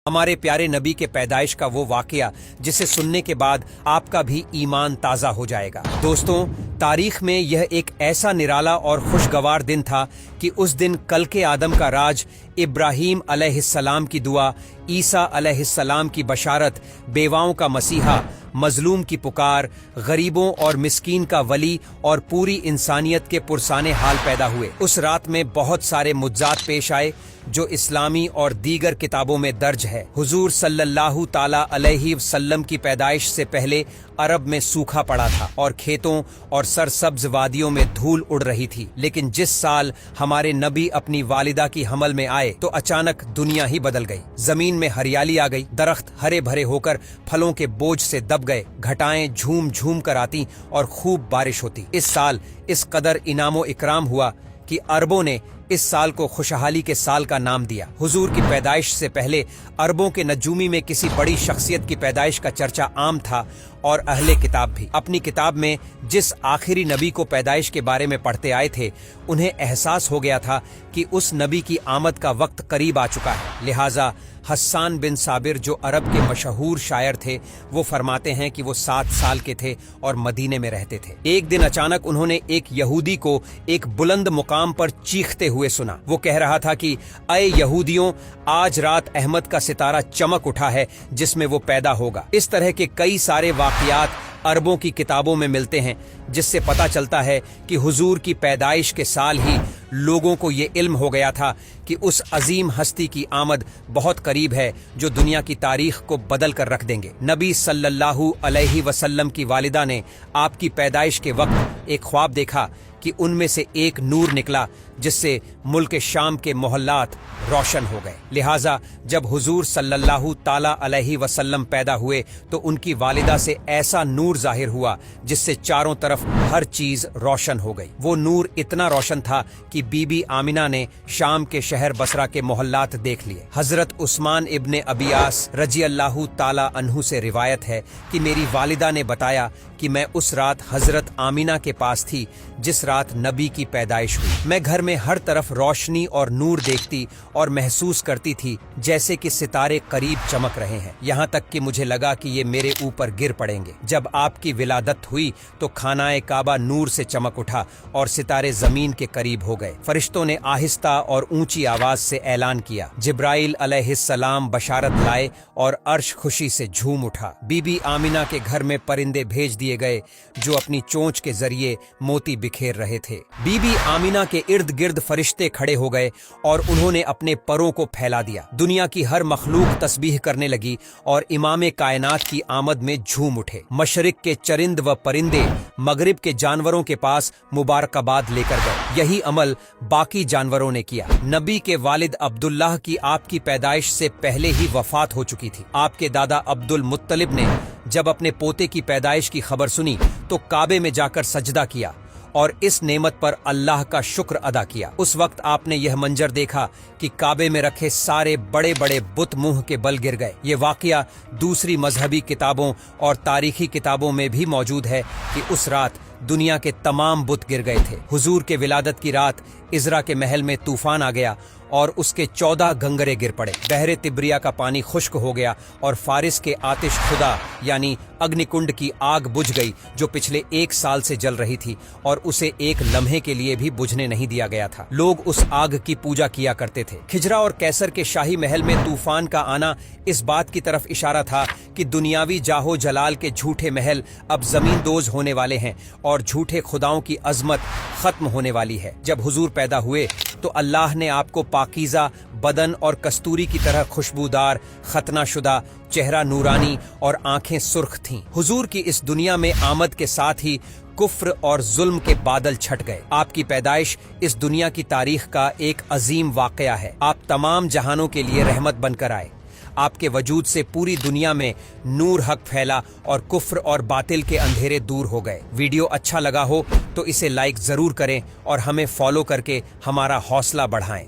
ہمارے پیارے نبی کے پیدائش کا وہ واقعہ جسے سننے کے بعد آپ کا بھی ایمان تازہ ہو جائے گا۔ دوستوں، تاریخ میں یہ ایک ایسا نرالا اور خوشگوار دن تھا کہ اس دن کلکے آدم کا راج، ابراہیم علیہ السلام کی دعا، عیسیٰ علیہ السلام کی بشارت، بیواؤں کا مسیحا، مظلوم کی پکار، غریبوں اور مسکین کا ولی اور پوری انسانیت کے پرسانے حال پیدا ہوئے۔ اس رات میں بہت سارے معجزات پیش آئے جو اسلامی اور دیگر کتابوں میں درج ہے۔ حضور صلی اللہ تعالی علیہ وسلم کی پیدائش سے پہلے عرب میں سوکھا پڑا تھا اور کھیتوں اور سرسبز وادیوں میں دھول اڑ رہی تھی، لیکن جس سال ہمارے نبی اپنی والدہ کی حمل میں آئے تو اچانک دنیا ہی بدل گئی۔ زمین میں ہریالی آ گئی، درخت ہرے بھرے ہو کر پھلوں کے بوجھ سے دب گئے، گھٹائیں جھوم جھوم کر آتی اور خوب بارش ہوتی۔ اس سال اس قدر انعام و اکرام ہوا کہ عربوں نے اس سال کو خوشحالی کے سال کا نام دیا۔ حضور کی پیدائش سے پہلے عربوں کے نجومی میں کسی بڑی شخصیت کی پیدائش کا چرچا عام تھا، اور اہل کتاب بھی اپنی کتاب میں جس آخری نبی کو پیدائش کے بارے میں پڑھتے آئے تھے، انہیں احساس ہو گیا تھا کہ اس نبی کی آمد کا وقت قریب آ چکا ہے۔ لہٰذا حسان بن صابر، جو عرب کے مشہور شاعر تھے، وہ فرماتے ہیں کہ وہ 7 سال کے تھے اور مدینے میں رہتے تھے۔ ایک دن اچانک انہوں نے ایک یہودی کو ایک بلند مقام پر چیختے ہوئے سنا۔ وہ کہہ رہا تھا کہ اے یہودیوں، آج رات احمد کا ستارہ چمک اٹھا ہے جس میں وہ پیدا ہوگا۔ اس طرح کے کئی سارے واقعات عربوں کی کتابوں میں ملتے ہیں، جس سے پتہ چلتا ہے کہ حضور کی پیدائش کے سال ہی لوگوں کو یہ علم ہو گیا تھا کہ اس عظیم ہستی کی آمد بہت قریب ہے جو دنیا کی تاریخ کو بدل کر رکھ دیں گے۔ نبی صلی اللہ علیہ وسلم کی والدہ نے آپ کی پیدائش کے وقت ایک خواب دیکھا کہ ان میں سے ایک نور نکلا جس سے ملک شام کے محلات روشن ہو گئے۔ لہٰذا جب حضور صلی اللہ تعالی علیہ وسلم پیدا ہوئے تو ان کی والدہ سے ایسا نور ظاہر ہوا جس سے چاروں طرف ہر چیز روشن ہو گئی۔ وہ نور اتنا روشن تھا کہ بی بی آمنہ نے شام کے شہر بصرہ کے محلات دیکھ لیے۔ حضرت عثمان ابن ابیاس رضی اللہ تعالی عنہ سے روایت ہے کہ میری والدہ نے بتایا کہ میں اس رات حضرت آمنہ کے پاس تھی جس رات نبی کی پیدائش ہوئی۔ میں گھر میں ہر طرف روشنی اور نور دیکھتی اور محسوس کرتی تھی جیسے کہ ستارے قریب چمک رہے ہیں، یہاں تک کہ مجھے لگا کہ یہ میرے اوپر گر پڑیں گے۔ جب آپ کی ولادت ہوئی تو خانہ کعبہ نور سے چمک اٹھا اور ستارے زمین کے قریب ہو گئے۔ فرشتوں نے آہستہ اور اونچی آواز سے اعلان کیا، جبرائیل علیہ السلام بشارت لائے اور عرش خوشی سے جھوم اٹھا۔ بی بی آمنہ کے گھر میں پرندے بھیج دیے گئے جو اپنی چونچ کے ذریعے موتی بکھیر رہے تھے۔ بی بی آمنہ کے ارد گرد فرشتے کھڑے ہو گئے اور انہوں نے اپنے پروں کو پھیلا دیا۔ دنیا کی ہر مخلوق تسبیح کرنے لگی اور امام کائنات کی آمد میں جھوم اٹھے۔ مشرق کے چرند و پرندے مغرب کے جانوروں کے پاس مبارکباد لے کر گئے۔ یہی عمل باقی جانوروں نے کیا۔ نبی کے والد عبداللہ کی آپ کی پیدائش سے پہلے ہی وفات ہو چکی تھی۔ آپ کے دادا عبد المطلب نے جب اپنے پوتے کی پیدائش کی خبر سنی تو کعبے میں جا کر سجدہ کیا اور اس نعمت پر اللہ کا شکر ادا کیا۔ اس وقت آپ نے یہ منظر دیکھا کہ کعبے میں رکھے سارے بڑے بڑے بت منہ کے بل گر گئے۔ یہ واقعہ دوسری مذہبی کتابوں اور تاریخی کتابوں میں بھی موجود ہے کہ اس رات دنیا کے تمام بت گر گئے تھے۔ حضور کے ولادت کی رات عزرا کے محل میں طوفان آ گیا اور اس کے 14 گنگرے گر پڑے۔ بحر تبریہ کا پانی خشک ہو گیا اور فارس کے آتش خدا یعنی اگنی کنڈ کی آگ بجھ گئی جو پچھلے 1 سال سے جل رہی تھی اور اسے ایک لمحے کے لیے بھی بجھنے نہیں دیا گیا تھا۔ لوگ اس آگ کی پوجا کیا کرتے تھے۔ کھجرا اور کیسر کے شاہی محل میں طوفان کا آنا اس بات کی طرف اشارہ تھا کہ دنیاوی جاہو جلال کے جھوٹے محل اب زمین دوز ہونے والے ہیں اور جھوٹے خداؤں کی عظمت ختم ہونے والی ہے۔ جب حضور پیدا ہوئے تو اللہ نے آپ کو پاکیزہ بدن اور کستوری کی طرح خوشبودار، ختنہ شدہ چہرہ نورانی اور آنکھیں سرخ تھیں۔ حضور کی اس دنیا میں آمد کے ساتھ ہی کفر اور ظلم کے بادل چھٹ گئے۔ آپ کی پیدائش اس دنیا کی تاریخ کا ایک عظیم واقعہ ہے۔ آپ تمام جہانوں کے لیے رحمت بن کر آئے۔ آپ کے وجود سے پوری دنیا میں نور حق پھیلا اور کفر اور باطل کے اندھیرے دور ہو گئے۔ ویڈیو اچھا لگا ہو تو اسے لائک ضرور کریں اور ہمیں فالو کر کے ہمارا حوصلہ بڑھائیں۔